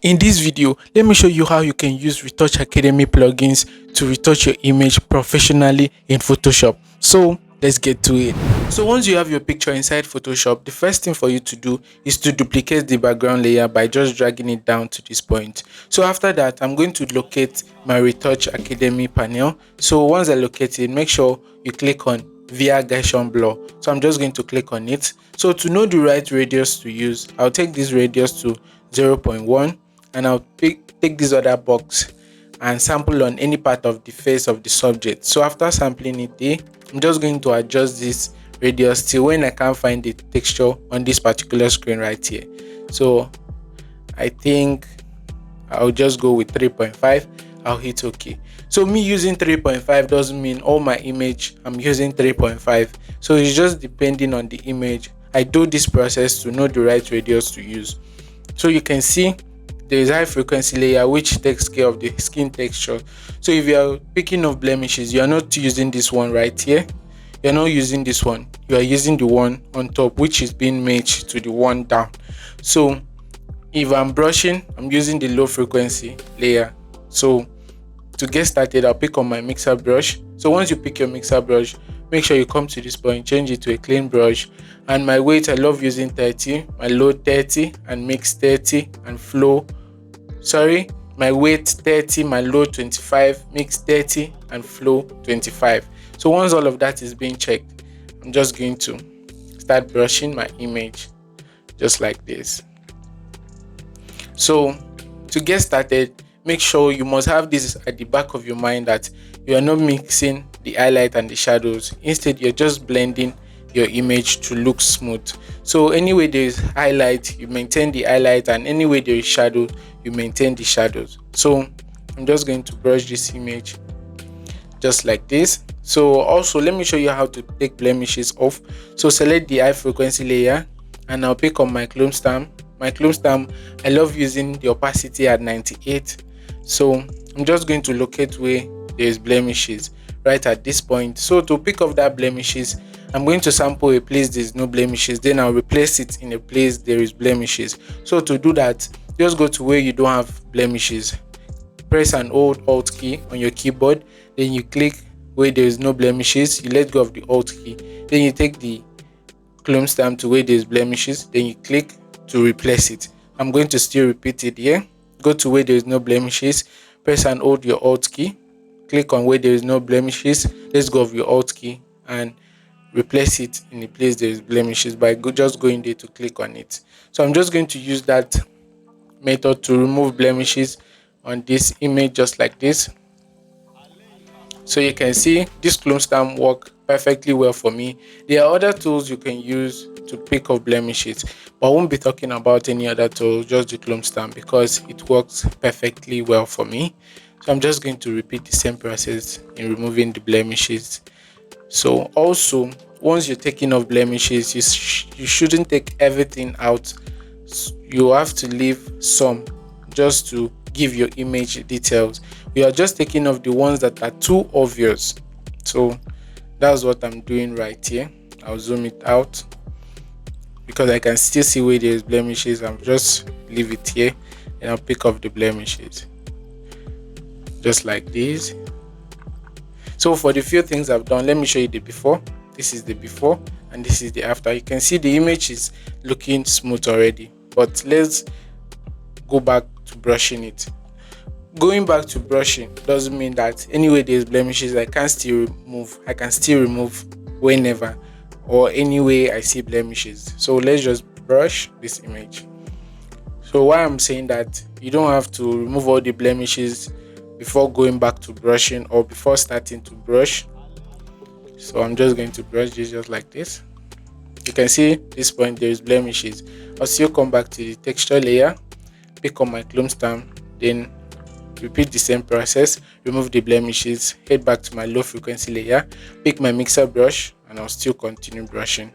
In this video, let me show you how you can use Retouch Academy plugins to retouch your image professionally in Photoshop. So let's get to it. So once you have your picture inside Photoshop, the first thing for you to do is to duplicate the background layer by just dragging it down to this point. So after that, I'm going to locate my Retouch Academy panel. So once I locate it, make sure you click on via Gaussian blur. So I'm just going to click on it. So to know the right radius to use, I'll take this radius to 0.1 and I'll take this other box and sample on any part of the face of the subject. So after sampling it there, I'm just going to adjust this radius till when I can't find the texture on this particular screen right here. So I think I'll just go with 3.5. I'll hit OK. So me using 3.5 doesn't mean all my image I'm using 3.5. So it's just depending on the image. I do this process to know the right radius to use. So you can see there is high frequency layer which takes care of the skin texture. So if you are picking up blemishes, you are not using this one right here. You're not using this one. You are using the one on top which is being matched to the one down. So if I'm brushing, I'm using the low frequency layer. So to get started, I'll pick on my mixer brush. So once you pick your mixer brush, make sure you come to this point, change it to a clean brush. And my weight, I love using 30, my load 30, and mix 30, and flow. My weight 30, my load 25, mix 30, and flow 25. So once all of that is being checked, I'm just going to start brushing my image just like this. So to get started, make sure you must have this at the back of your mind that you are not mixing the highlight and the shadows. Instead, you're just blending your image to look smooth. So anywhere there is highlight, you maintain the highlight, and anywhere there is shadow, you maintain the shadows. So I'm just going to brush this image just like this. So also let me show you how to take blemishes off. So select the high frequency layer and I'll pick on my clone stamp. My clone stamp, I love using the opacity at 98. So I'm just going to locate where there is blemishes right at this point. So to pick up that blemishes, I'm going to sample a place there's no blemishes, then I'll replace it in a place there is blemishes. So to do that, just go to where you don't have blemishes, press and hold Alt key on your keyboard, then you click where there is no blemishes, you let go of the Alt key, then you take the clone stamp to where there is blemishes, then you click to replace it. I'm going to still repeat it here. Go to where there is no blemishes, press and hold your Alt key, click on where there is no blemishes, let's go of your Alt key and replace it in the place there is blemishes by just going there to click on it. So I'm just going to use that method to remove blemishes on this image just like this. So you can see this clone stamp work perfectly well for me. There are other tools you can use to pick up blemishes, but I won't be talking about any other tool, just the clone stamp, because it works perfectly well for me. So I'm just going to repeat the same process in removing the blemishes. So also, once you're taking off blemishes, you shouldn't take everything out. You have to leave some just to give your image details. We are just taking off the ones that are too obvious. So that's what I'm doing right here. I'll zoom it out because I can still see where there's blemishes. I'll just leave it here and I'll pick off the blemishes just like this. So for the few things I've done, let me show you the before. This is the before and this is the after. You can see the image is looking smooth already, but let's go back to brushing it. Going back to brushing doesn't mean that anywhere there's blemishes I can still remove. I can still remove whenever or anywhere I see blemishes. So let's just brush this image. So why I'm saying that you don't have to remove all the blemishes before going back to brushing or before starting to brush. So I'm just going to brush this just like this. You can see this point there is blemishes. I'll still come back to the texture layer, pick on my clone stamp, then repeat the same process, remove the blemishes, head back to my low frequency layer, pick my mixer brush, and I'll still continue brushing.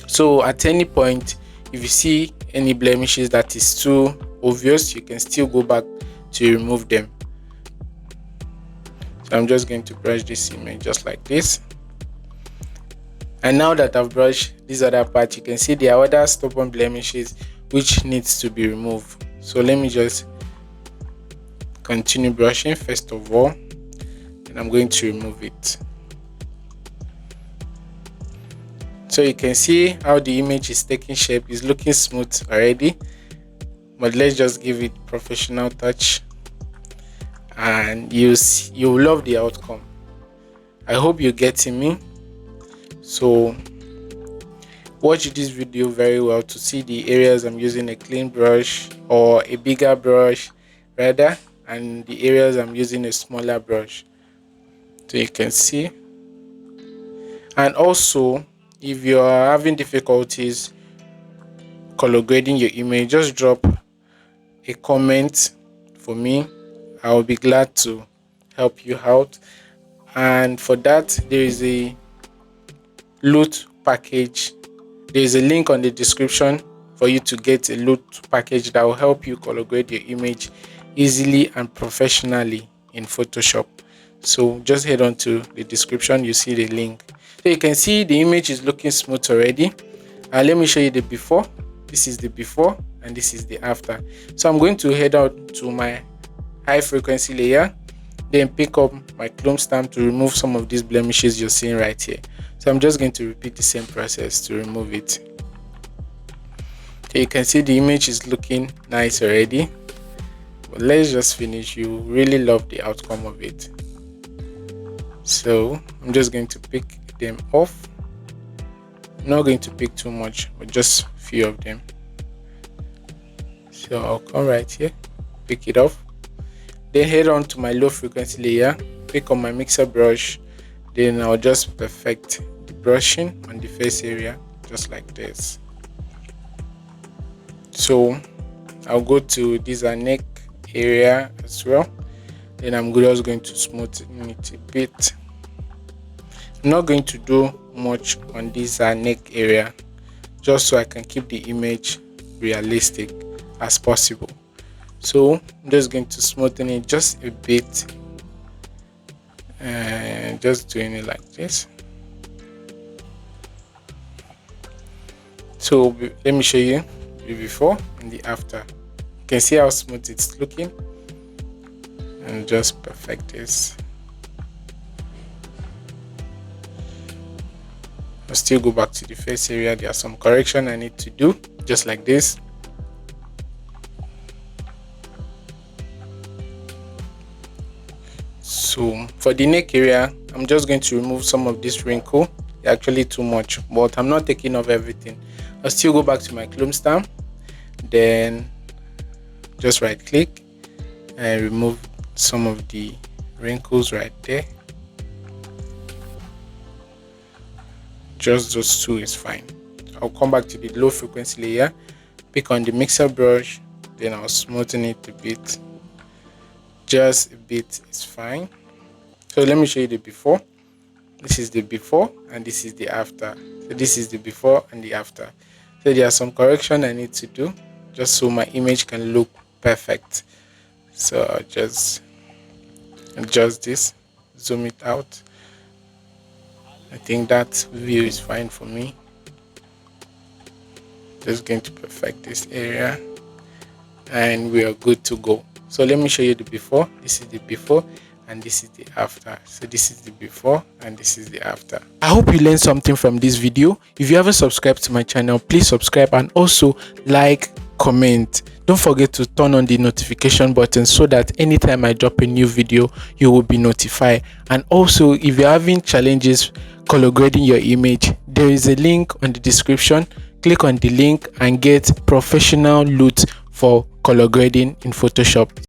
So at any point, if you see any blemishes that is too obvious, you can still go back to remove them. So I'm just going to brush this image just like this. And now that I've brushed this other part, you can see there are other stubborn blemishes which needs to be removed. So let me just continue brushing first of all, and I'm going to remove it. So you can see how the image is taking shape. It's looking smooth already, but let's just give it professional touch, and you'll love the outcome. I hope you're getting me. So watch this video very well to see the areas I'm using a clean brush or a bigger brush rather, and the areas I'm using a smaller brush, so you can see. And also, if you are having difficulties color grading your image, just drop a comment for me. I'll be glad to help you out. And for that, there is a LUT package. There is a link on the description for you to get a LUT package that will help you color grade your image easily and professionally in Photoshop. So just head on to the description, you see the link. So you can see the image is looking smooth already. And let me show you the before. This is the before and this is the after. So I'm going to head out to my high frequency layer, then pick up my chrome stamp to remove some of these blemishes you're seeing right here. So I'm just going to repeat the same process to remove it. So you can see the image is looking nice already. But let's just finish. You really love the outcome of it. So I'm just going to pick them off. I'm not going to pick too much, but just a few of them. So I'll come right here, pick it off, then head on to my low frequency layer, pick on my mixer brush, then I'll just perfect the brushing on the face area just like this. So I'll go to this neck area as well, then I'm just going to smoothen it a bit. I'm not going to do much on this neck area, just so I can keep the image realistic as possible. So I'm just going to smoothen it just a bit, and just doing it like this. So let me show you the before and the after. You can see how smooth it's looking, and just perfect this. I'll still go back to the face area. There are some correction I need to do, just like this. So for the neck area, I'm just going to remove some of this wrinkle. They're actually too much, but I'm not taking off everything. I'll still go back to my chrome stamp, then just right click and remove some of the wrinkles right there. Just those two is fine. I'll come back to the low frequency layer, pick on the mixer brush, then I'll smoothen it a bit. Just a bit is fine. So let me show you the before. This is the before and this is the after. So this is the before and the after. So there are some correction I need to do just so my image can look perfect. So I'll just adjust this, zoom it out. I think that view is fine for me. Just going to perfect this area and we are good to go. So let me show you the before. This is the before and this is the after. So this is the before and this is the after. I hope you learned something from this video. If you haven't subscribed to my channel, please subscribe and also like, comment. Don't forget to turn on the notification button so that anytime I drop a new video, you will be notified. And also, if you're having challenges color grading your image, there is a link on the description. Click on the link and get professional LUT'S for color grading in Photoshop.